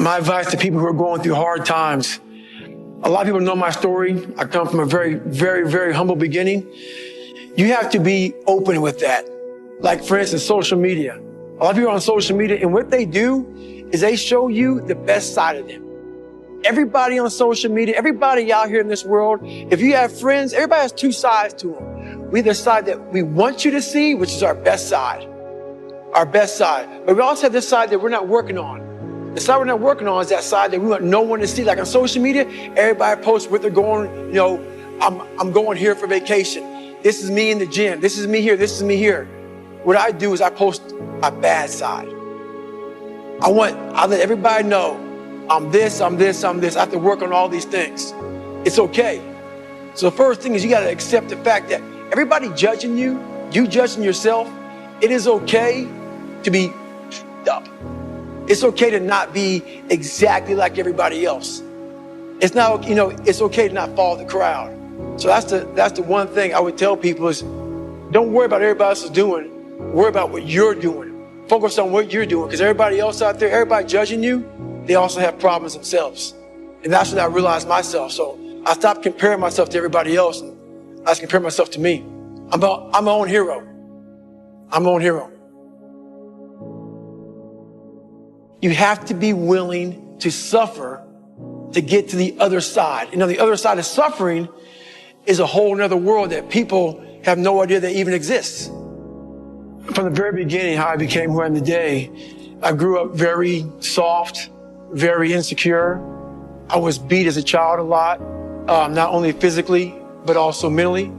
My advice to people who are going through hard times, a lot of people know my story. I come from a very, very, very humble beginning. You have to be open with that. Like, for instance, social media. A lot of people are on social media, and what they do is they show you the best side of them. Everybody on social media, everybody out here in this world, if you have friends, everybody has two sides to them. We have the side that we want you to see, which is our best side. Our best side. But we also have this side that we're not working on. The side we're not working on is that side that we want no one to see. Like on social media, everybody posts where they're going, I'm going here for vacation. This is me in the gym. This is me here. This is me here. What I do is I post my bad side. I let everybody know I'm this. I have to work on all these things. It's okay. So the first thing is you got to accept the fact that everybody judging you, you judging yourself, it is okay to be up. It's okay to not be exactly like everybody else. It's not, it's okay to not follow the crowd. So that's the one thing I would tell people is don't worry about what everybody else is doing. Worry about what you're doing. Focus on what you're doing, because everybody else out there, everybody judging you, they also have problems themselves. And that's what I realized myself. So I stopped comparing myself to everybody else, and I just compare myself to me. I'm my own hero. I'm my own hero. You have to be willing to suffer to get to the other side. The other side of suffering is a whole nother world that people have no idea that even exists. From the very beginning, how I became who I am today, I grew up very soft, very insecure. I was beat as a child a lot, not only physically, but also mentally.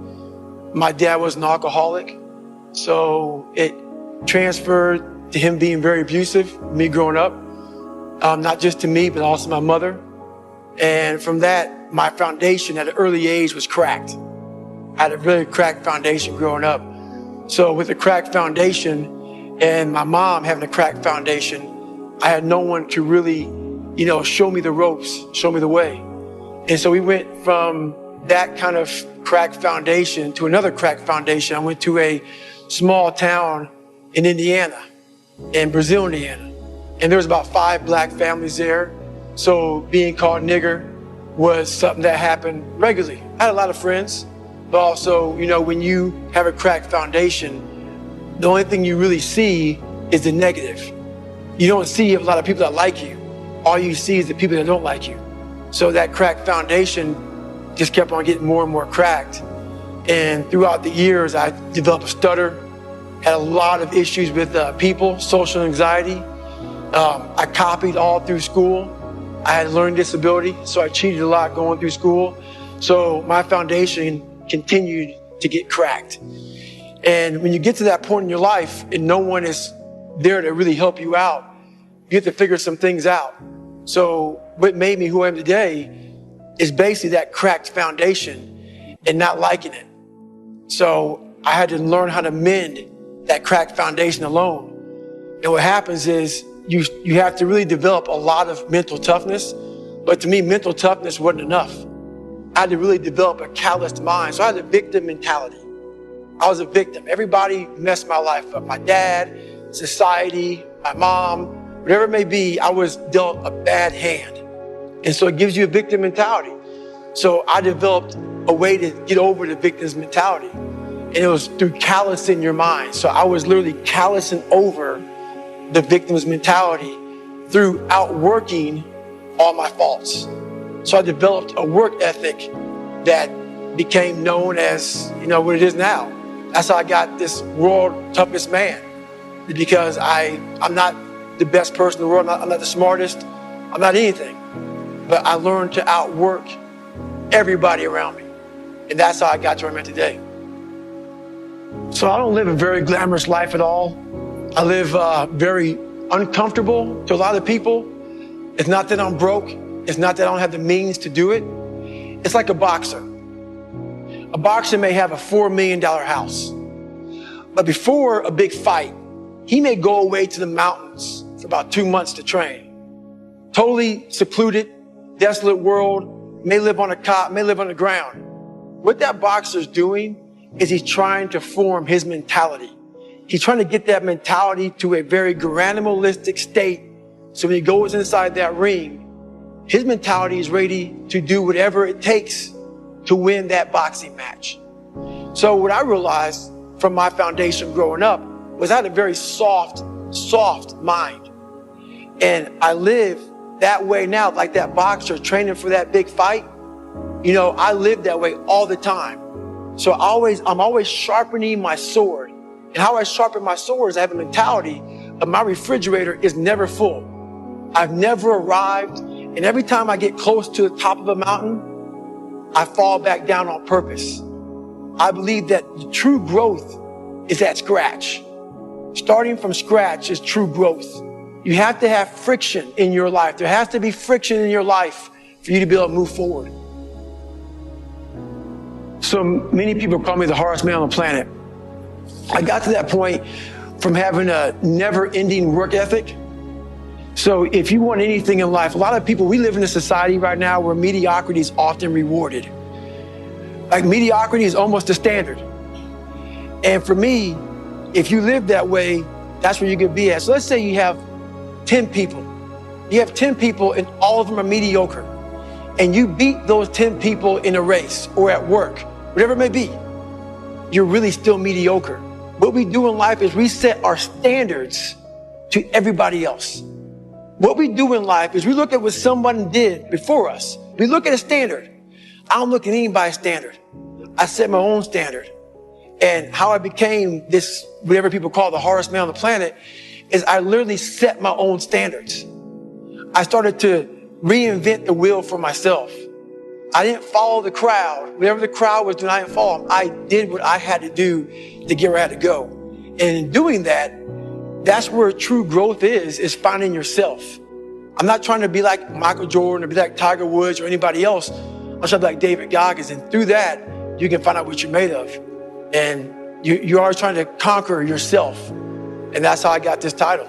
My dad was an alcoholic, so it transferred to him being very abusive, me growing up, not just to me, but also my mother. And from that, my foundation at an early age was cracked. I had a really cracked foundation growing up. So with a cracked foundation and my mom having a cracked foundation, I had no one to really, show me the ropes, show me the way. And so we went from that kind of cracked foundation to another cracked foundation. I went to a small town in Indiana, in Brazil, Indiana. And there was about 5 black families there. So being called nigger was something that happened regularly. I had a lot of friends, but also, when you have a cracked foundation, the only thing you really see is the negative. You don't see a lot of people that like you. All you see is the people that don't like you. So that cracked foundation just kept on getting more and more cracked. And throughout the years, I developed a stutter, had a lot of issues with people, social anxiety. I copied all through school. I had a learning disability, so I cheated a lot going through school. So my foundation continued to get cracked. And when you get to that point in your life and no one is there to really help you out, you have to figure some things out. So what made me who I am today is basically that cracked foundation and not liking it. So I had to learn how to mend that cracked foundation alone. And what happens is you have to really develop a lot of mental toughness. But to me, mental toughness wasn't enough. I had to really develop a calloused mind. So I had a victim mentality. I was a victim. Everybody messed my life up. My dad, society, my mom, whatever it may be, I was dealt a bad hand. And so it gives you a victim mentality. So I developed a way to get over the victim's mentality. And it was through callousing your mind. So I was literally callousing over the victim's mentality through outworking all my faults. So I developed a work ethic that became known as, what it is now. That's how I got this world toughest man. Because I'm not the best person in the world. I'm not the smartest. I'm not anything. But I learned to outwork everybody around me. And that's how I got to where I'm at today. So I don't live a very glamorous life at all. I live very uncomfortable to a lot of people. It's not that I'm broke. It's not that I don't have the means to do it. It's like a boxer. A boxer may have a $4 million house. But before a big fight, he may go away to the mountains for about 2 months to train. Totally secluded, desolate world, may live on a cot, may live on the ground. What that boxer's doing is he's trying to form his mentality. He's trying to get that mentality to a very animalistic state So when he goes inside that ring, his mentality is ready to do whatever it takes to win that boxing match. So what I realized from my foundation growing up was I had a very soft mind. And I live that way now, like that boxer training for that big fight. I live that way all the time. So I'm always sharpening my sword. And how I sharpen my sword is I have a mentality of my refrigerator is never full. I've never arrived. And every time I get close to the top of a mountain, I fall back down on purpose. I believe that the true growth is at scratch. Starting from scratch is true growth. You have to have friction in your life. There has to be friction in your life for you to be able to move forward. So many people call me the hardest man on the planet. I got to that point from having a never-ending work ethic. So if you want anything in life, a lot of people, we live in a society right now where mediocrity is often rewarded. Like mediocrity is almost the standard. And for me, if you live that way, that's where you could be at. So let's say you have 10 people. You have 10 people and all of them are mediocre. And you beat those 10 people in a race or at work, whatever it may be. You're really still mediocre. What we do in life is we set our standards to everybody else. What we do in life is we look at what someone did before us. We look at a standard. I don't look at anybody's standard. I set my own standard. And how I became this, whatever people call the hardest man on the planet, is I literally set my own standards. I started to reinvent the wheel for myself. I didn't follow the crowd. Whatever the crowd was doing, I didn't follow them. I did what I had to do to get where I had to go. And in doing that, that's where true growth is finding yourself. I'm not trying to be like Michael Jordan or be like Tiger Woods or anybody else. I'm trying to be like David Goggins. And through that, you can find out what you're made of. And you are trying to conquer yourself. And that's how I got this title.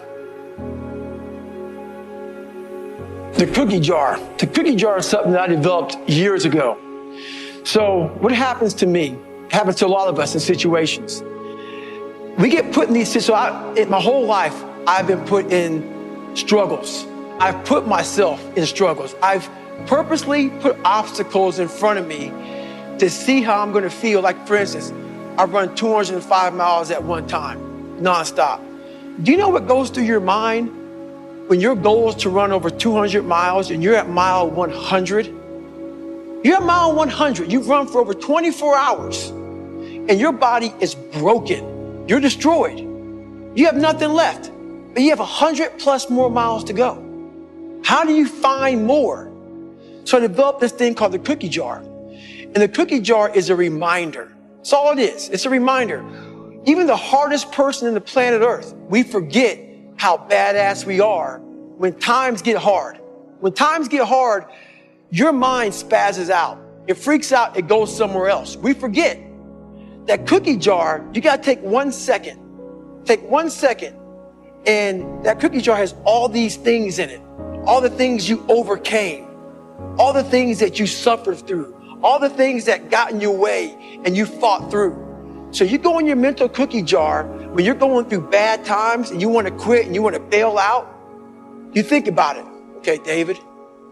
The cookie jar. The cookie jar is something that I developed years ago. So what happens to me, happens to a lot of us in situations. We get put in these situations. In my whole life, I've been put in struggles. I've put myself in struggles. I've purposely put obstacles in front of me to see how I'm going to feel. Like, for instance, I've run 205 miles at one time, nonstop. Do you know what goes through your mind when your goal is to run over 200 miles and you're at mile 100? You're at mile 100. You've run for over 24 hours and your body is broken. You're destroyed. You have nothing left, but you have 100 plus more miles to go. How do you find more? So I developed this thing called the cookie jar. And the cookie jar is a reminder. That's all it is. It's a reminder. Even the hardest person in the planet Earth, we forget how badass we are when times get hard. When times get hard, your mind spazzes out. It freaks out. It goes somewhere else. We forget. That cookie jar, you got to take 1 second. Take 1 second. And that cookie jar has all these things in it. All the things you overcame. All the things that you suffered through. All the things that got in your way and you fought through. So you go in your mental cookie jar when you're going through bad times and you want to quit and you want to bail out. You think about it. Okay, David,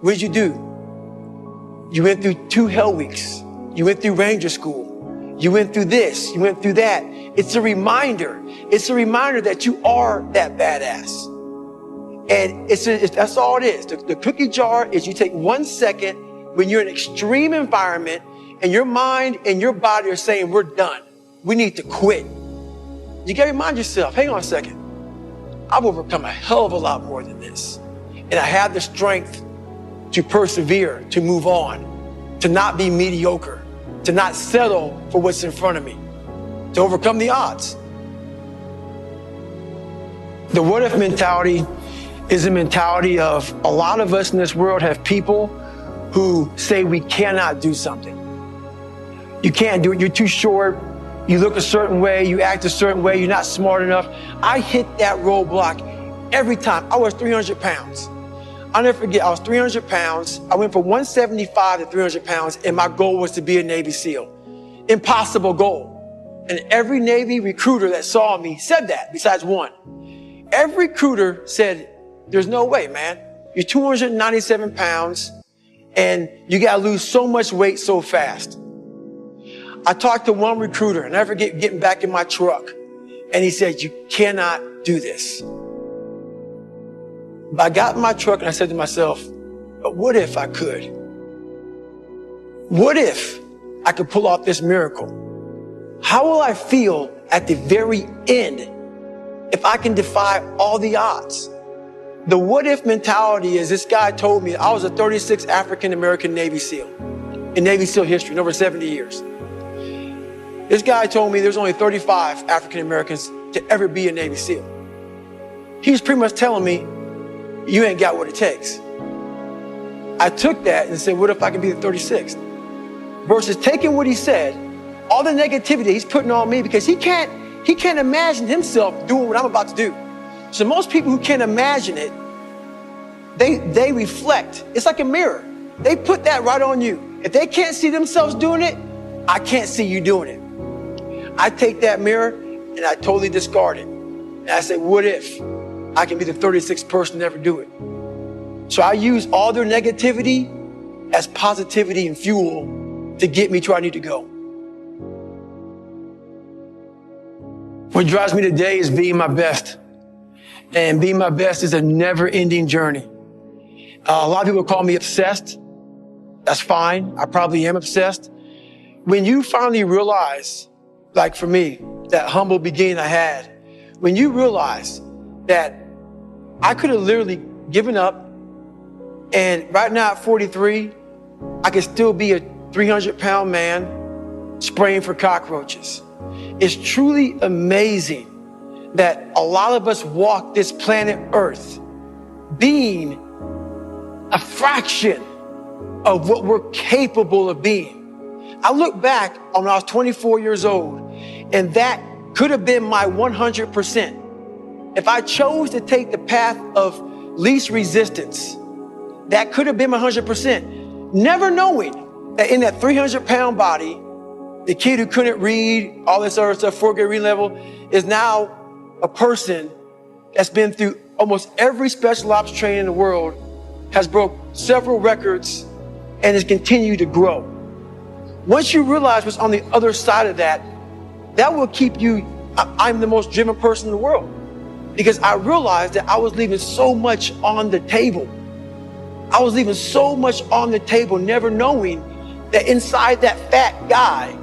what did you do? You went through 2 hell weeks. You went through Ranger School. You went through this. You went through that. It's a reminder. It's a reminder that you are that badass. And that's all it is. The cookie jar is you take 1 second when you're in an extreme environment and your mind and your body are saying, we're done. We need to quit. You got to remind yourself, hang on a second. I've overcome a hell of a lot more than this. And I have the strength to persevere, to move on, to not be mediocre, to not settle for what's in front of me, to overcome the odds. The what if mentality is a mentality of a lot of us in this world have people who say we cannot do something. You can't do it. You're too short. You look a certain way. You act a certain way. You're not smart enough. I hit that roadblock every time. I was 300 pounds. I'll never forget, I was 300 pounds. I went from 175 to 300 pounds, and my goal was to be a Navy SEAL. Impossible goal. And every Navy recruiter that saw me said that, besides one. Every recruiter said, There's no way, man. You're 297 pounds and you got to lose so much weight so fast. I talked to one recruiter, and I never getting back in my truck. And he said, you cannot do this. But I got in my truck and I said to myself, but what if I could? What if I could pull off this miracle? How will I feel at the very end if I can defy all the odds? The what if mentality is, this guy told me, I was a 36th African-American Navy SEAL in Navy SEAL history in over 70 years. This guy told me there's only 35 African-Americans to ever be a Navy SEAL. He was pretty much telling me, you ain't got what it takes. I took that and said, what if I can be the 36th? Versus taking what he said, all the negativity he's putting on me, because he can't imagine himself doing what I'm about to do. So most people who can't imagine it, they reflect. It's like a mirror. They put that right on you. If they can't see themselves doing it, I can't see you doing it. I take that mirror and I totally discard it. And I say, what if I can be the 36th person to ever do it? So I use all their negativity as positivity and fuel to get me to where I need to go. What drives me today is being my best. And being my best is a never-ending journey. A lot of people call me obsessed. That's fine. I probably am obsessed. When you finally realize, like for me, that humble beginning I had, when you realize that I could have literally given up, and right now at 43, I could still be a 300-pound man spraying for cockroaches. It's truly amazing that a lot of us walk this planet Earth being a fraction of what we're capable of being. I look back on when I was 24 years old, and that could have been my 100%. If I chose to take the path of least resistance, that could have been my 100%. Never knowing that in that 300-pound body, the kid who couldn't read, all this other stuff, 4th grade reading level, is now a person that's been through almost every special ops training in the world, has broke several records, and has continued to grow. Once you realize what's on the other side of that, that will keep you, I'm the most driven person in the world, because I realized that I was leaving so much on the table. I was leaving so much on the table, never knowing that inside that fat guy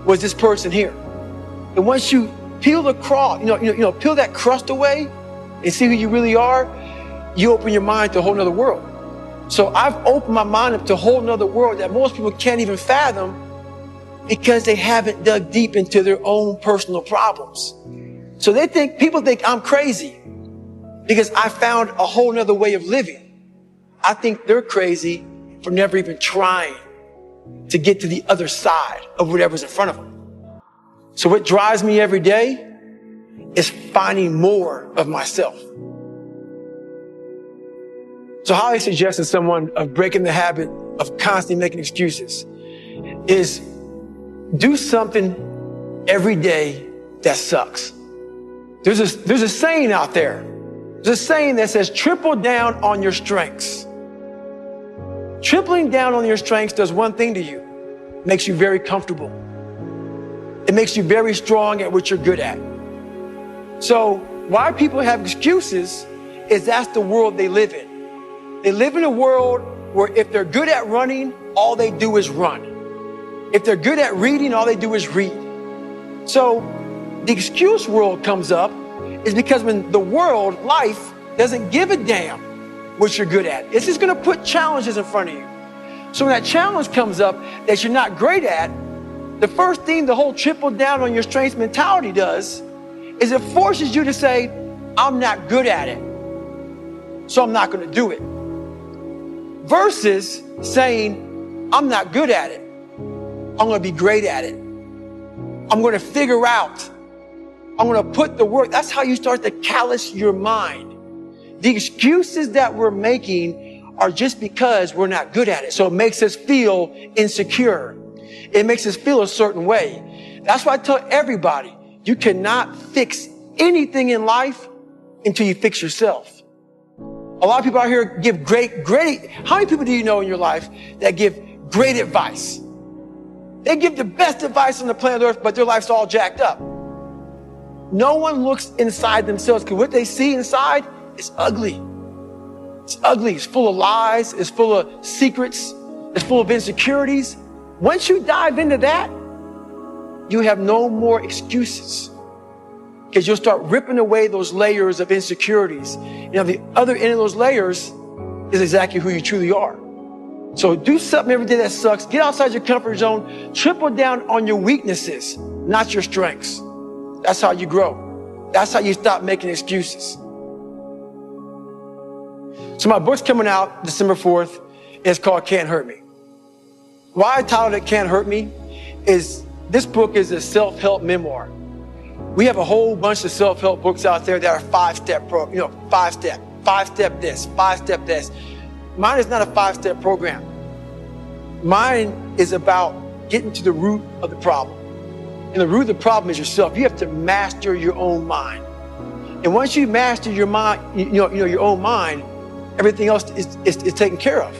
was this person here. And once you peel the crust, peel that crust away and see who you really are, you open your mind to a whole nother world. So I've opened my mind up to a whole nother world that most people can't even fathom because they haven't dug deep into their own personal problems. So people think I'm crazy because I found a whole nother way of living. I think they're crazy for never even trying to get to the other side of whatever's in front of them. So what drives me every day is finding more of myself. So how I suggest to someone of breaking the habit of constantly making excuses is do something every day that sucks. There's a saying out there. There's a saying that says, triple down on your strengths. Tripling down on your strengths does one thing to you. It makes you very comfortable. It makes you very strong at what you're good at. So why people have excuses is that's the world they live in. They live in a world where if they're good at running, all they do is run. If they're good at reading, all they do is read. So the excuse world comes up is because when the world, life, doesn't give a damn what you're good at. It's just going to put challenges in front of you. So when that challenge comes up that you're not great at, the first thing the whole triple down on your strengths mentality does is it forces you to say, I'm not good at it, so I'm not going to do it. Versus saying, I'm not good at it, I'm going to be great at it. I'm going to figure out. I'm going to put the work. That's how you start to callous your mind. The excuses that we're making are just because we're not good at it. So it makes us feel insecure. It makes us feel a certain way. That's why I tell everybody, you cannot fix anything in life until you fix yourself. A lot of people out here give great, how many people do you know in your life that give great advice? They give the best advice on the planet Earth, but their life's all jacked up. No one looks inside themselves because what they see inside is ugly. It's ugly. It's full of lies. It's full of secrets. It's full of insecurities. Once you dive into that, you have no more excuses because you'll start ripping away those layers of insecurities. You know, the other end of those layers is exactly who you truly are. So do something every day that sucks. Get outside your comfort zone. Triple down on your weaknesses, not your strengths. That's how you grow. That's how you stop making excuses. So my book's coming out December 4th. It's called Can't Hurt Me. Why I titled it Can't Hurt Me is this book is a self-help memoir. We have a whole bunch of self-help books out there that are five-step this, five-step this. Mine is not a five-step program. Mine is about getting to the root of the problem. And the root of the problem is yourself. You have to master your own mind. And once you master your mind, your own mind, everything else is taken care of.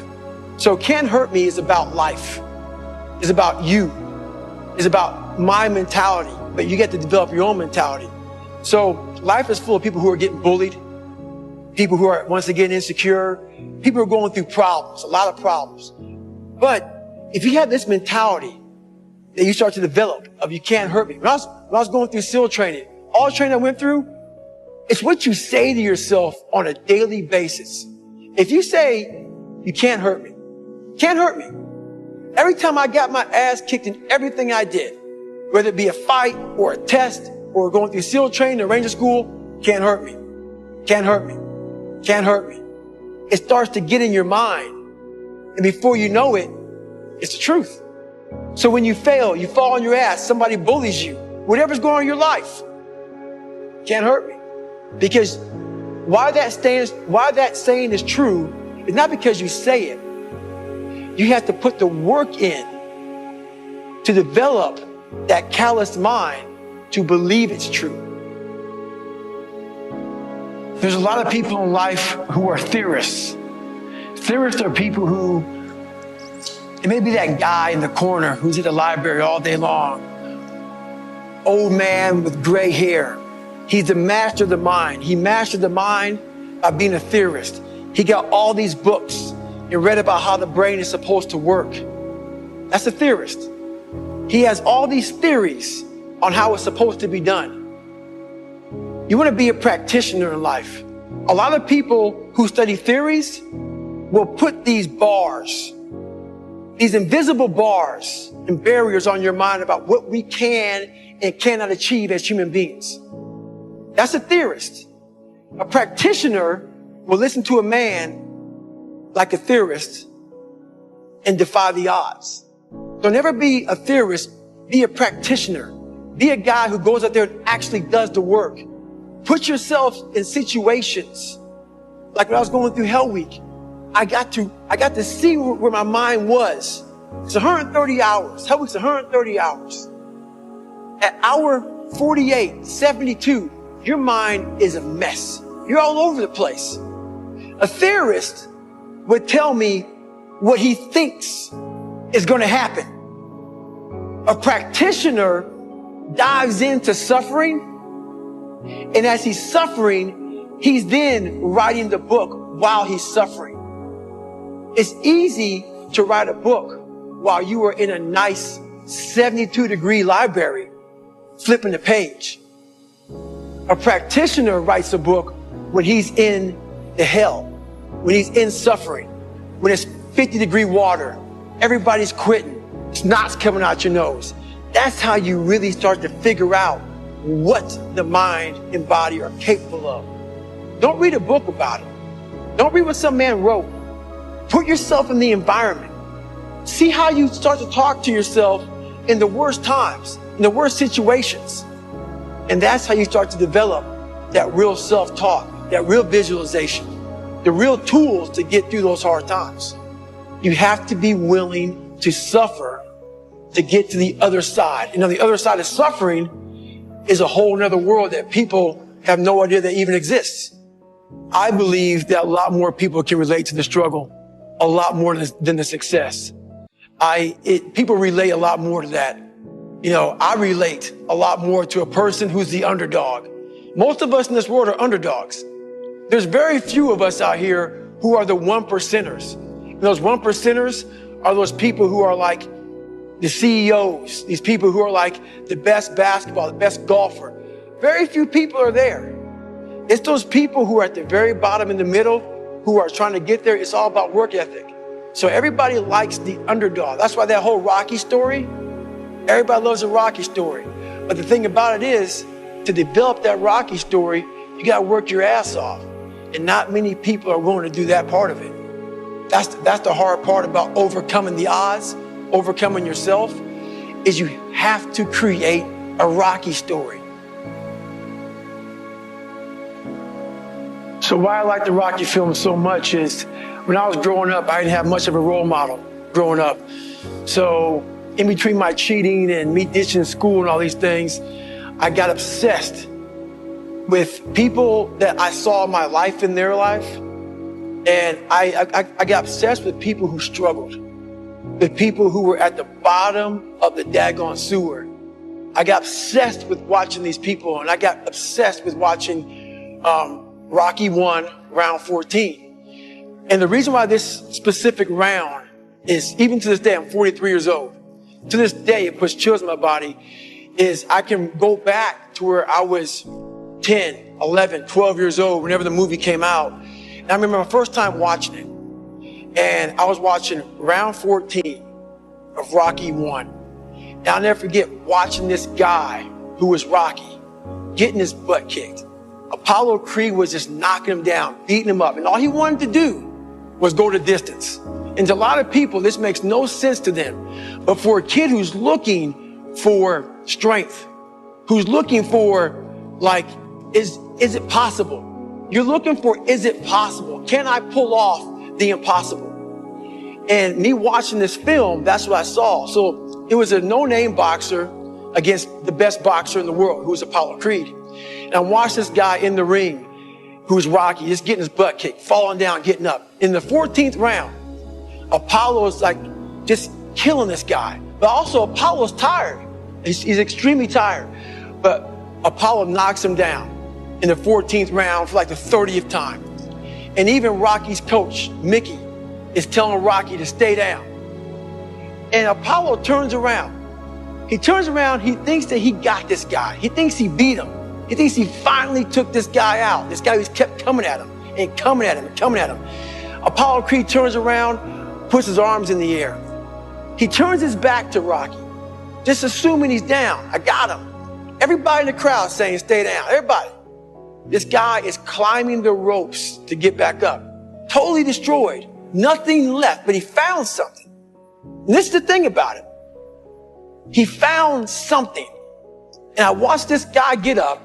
So Can't Hurt Me is about life. It's about you. It's about my mentality. But you get to develop your own mentality. So life is full of people who are getting bullied, people who are, once again, insecure, people who are going through problems, a lot of problems. But if you have this mentality that you start to develop of you can't hurt me. When I was going through SEAL training, all the training I went through, it's what you say to yourself on a daily basis. If you say, you can't hurt me, can't hurt me. Every time I got my ass kicked in everything I did, whether it be a fight or a test or going through SEAL training or Ranger school, can't hurt me, can't hurt me, can't hurt me. It starts to get in your mind. And before you know it, it's the truth. So when you fail, you fall on your ass, somebody bullies you, whatever's going on in your life, can't hurt me. Because why that saying is true is not because you say it. You have to put the work in to develop that calloused mind to believe it's true. There's a lot of people in life who are theorists. Theorists are people who, it may be that guy in the corner who's at the library all day long, old man with gray hair. He's the master of the mind. He mastered the mind by being a theorist. He got all these books and read about how the brain is supposed to work. That's a theorist. He has all these theories on how it's supposed to be done. You want to be a practitioner in life. A lot of people who study theories will put these bars, these invisible bars and barriers on your mind about what we can and cannot achieve as human beings. That's a theorist. A practitioner will listen to a man like a theorist and defy the odds. Don't ever be a theorist, be a practitioner. Be a guy who goes out there and actually does the work. Put yourself in situations. Like when I was going through Hell Week, I got to see where my mind was. It's 130 hours. Hell Week's 130 hours. At hour 48, 72, your mind is a mess. You're all over the place. A theorist would tell me what he thinks is going to happen. A practitioner dives into suffering, and as he's suffering, he's then writing the book while he's suffering. It's easy to write a book while you are in a nice 72-degree library, flipping the page. A practitioner writes a book when he's in the hell, when he's in suffering, when it's 50-degree water, everybody's quitting, snot's coming out your nose. That's how you really start to figure out what the mind and body are capable of. Don't read a book about it. Don't read what some man wrote. Put yourself in the environment. See how you start to talk to yourself in the worst times, in the worst situations. And that's how you start to develop that real self-talk, that real visualization, the real tools to get through those hard times. You have to be willing to suffer to get to the other side. And on the other side of suffering is a whole nother world that people have no idea that even exists. I believe that a lot more people can relate to the struggle, a lot more than the success. People relate a lot more to that. I relate a lot more to a person who's the underdog. Most of us in this world are underdogs. There's very few of us out here who are the 1%ers. And those 1%ers are those people who are like the CEOs, these people who are like the best basketball, the best golfer. Very few people are there. It's those people who are at the very bottom in the middle who are trying to get there. It's all about work ethic. So everybody likes the underdog. That's why that whole Rocky story, everybody loves a Rocky story. But the thing about it is, to develop that Rocky story, you got to work your ass off. And not many people are willing to do that part of it. That's the hard part about overcoming the odds, overcoming yourself, is you have to create a Rocky story. So why I like the Rocky film so much is when I was growing up, I didn't have much of a role model growing up. So in between my cheating and me ditching school and all these things, I got obsessed with people that I saw my life in their life. And I got obsessed with people who struggled, with people who were at the bottom of the daggone sewer. I got obsessed with watching these people, and I got obsessed with watching Rocky 1, round 14. And the reason why this specific round is, even to this day, I'm 43 years old. To this day, it puts chills in my body, is I can go back to where I was 10, 11, 12 years old, whenever the movie came out. And I remember my first time watching it. And I was watching round 14 of Rocky 1. And I'll never forget watching this guy who was Rocky getting his butt kicked. Apollo Creed was just knocking him down, beating him up. And all he wanted to do was go the distance. And to a lot of people, this makes no sense to them. But for a kid who's looking for strength, who's looking for, like, is it possible? You're looking for, is it possible? Can I pull off the impossible? And me watching this film, that's what I saw. So it was a no-name boxer against the best boxer in the world, who was Apollo Creed. And I watched this guy in the ring, who's Rocky, just getting his butt kicked, falling down, getting up. In the 14th round, Apollo's like just killing this guy. But also Apollo's tired. He's extremely tired. But Apollo knocks him down in the 14th round for like the 30th time. And even Rocky's coach, Mickey, is telling Rocky to stay down. And Apollo turns around. He turns around, he thinks that he got this guy. He thinks he beat him. He thinks he finally took this guy out. This guy who's kept coming at him and coming at him and coming at him. Apollo Creed turns around, puts his arms in the air. He turns his back to Rocky, just assuming he's down. I got him. Everybody in the crowd saying, stay down. Everybody. This guy is climbing the ropes to get back up. Totally destroyed. Nothing left, but he found something. And this is the thing about it. He found something. And I watched this guy get up.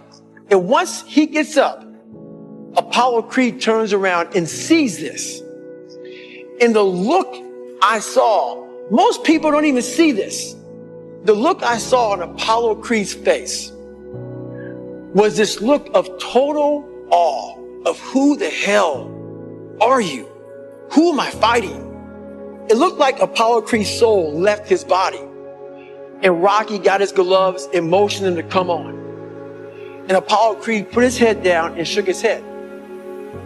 And once he gets up, Apollo Creed turns around and sees this. And the look I saw, most people don't even see this. The look I saw on Apollo Creed's face was this look of total awe of who the hell are you? Who am I fighting? It looked like Apollo Creed's soul left his body. And Rocky got his gloves and motioned him to come on. And Apollo Creed put his head down and shook his head.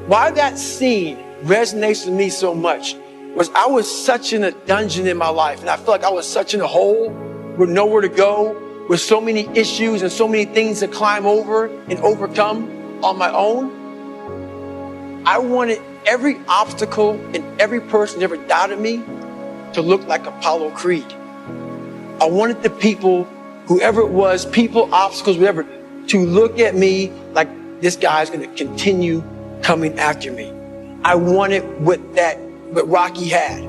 Why that scene resonates with me so much was I was such in a dungeon in my life. And I felt like I was such in a hole with nowhere to go, with so many issues and so many things to climb over and overcome on my own. I wanted every obstacle and every person that ever doubted me to look like Apollo Creed. I wanted the people, whoever it was, people, obstacles, whatever, to look at me like this guy's going to continue coming after me. I wanted what Rocky had.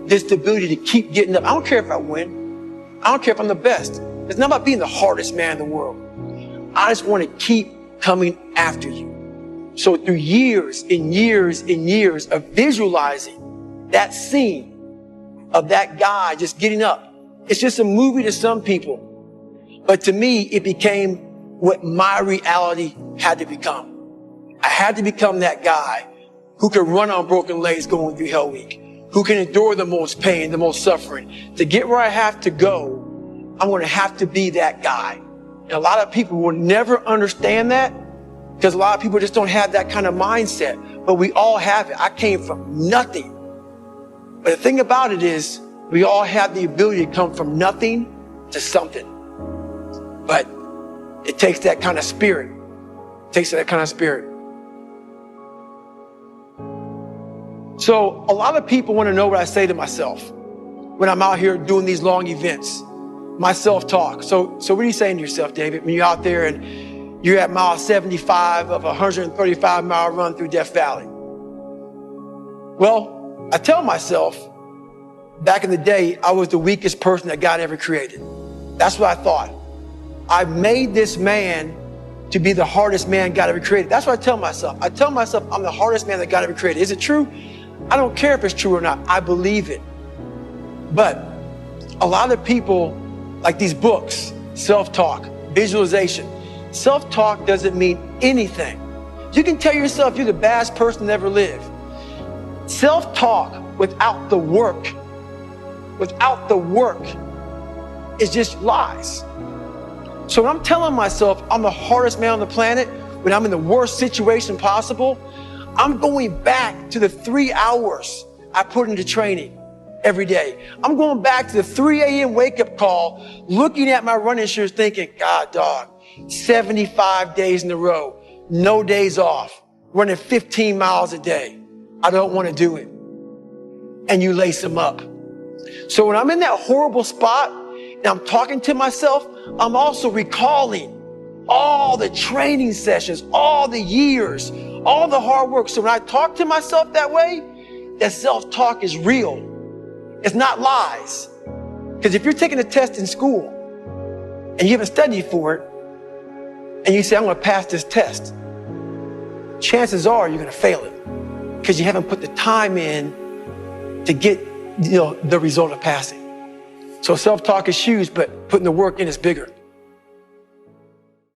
This ability to keep getting up. I don't care if I win. I don't care if I'm the best. It's not about being the hardest man in the world. I just want to keep coming after you. So through years and years and years of visualizing that scene of that guy just getting up, it's just a movie to some people. But to me, it became what my reality had to become. I had to become that guy who can run on broken legs going through Hell Week, who can endure the most pain, the most suffering. To get where I have to go, I'm going to have to be that guy. And a lot of people will never understand that because a lot of people just don't have that kind of mindset. But we all have it. I came from nothing. But the thing about it is, we all have the ability to come from nothing to something. But it takes that kind of spirit. It takes that kind of spirit. So a lot of people want to know what I say to myself when I'm out here doing these long events, my self-talk. So what are you saying to yourself, David, when you're out there and you're at mile 75 of a 135-mile run through Death Valley? Well, I tell myself, back in the day, I was the weakest person that God ever created. That's what I thought. I made this man to be the hardest man God ever created. That's what I tell myself. I tell myself I'm the hardest man that God ever created. Is it true? I don't care if it's true or not. I believe it. But a lot of people, like these books, self-talk, visualization. Self-talk doesn't mean anything. You can tell yourself you're the baddest person that ever lived. Self-talk without the work is just lies. So when I'm telling myself I'm the hardest man on the planet, when I'm in the worst situation possible, I'm going back to the 3 hours I put into training every day. I'm going back to the 3 a.m. wake-up call, looking at my running shoes thinking, God, dog, 75 days in a row, no days off, running 15 miles a day. I don't want to do it. And you lace them up. So when I'm in that horrible spot and I'm talking to myself, I'm also recalling all the training sessions, all the years, all the hard work. So when I talk to myself that way, that self-talk is real. It's not lies. Because if you're taking a test in school and you haven't studied for it, and you say, I'm going to pass this test, chances are you're going to fail it because you haven't put the time in to get the result of passing. So self-talk is huge, but putting the work in is bigger.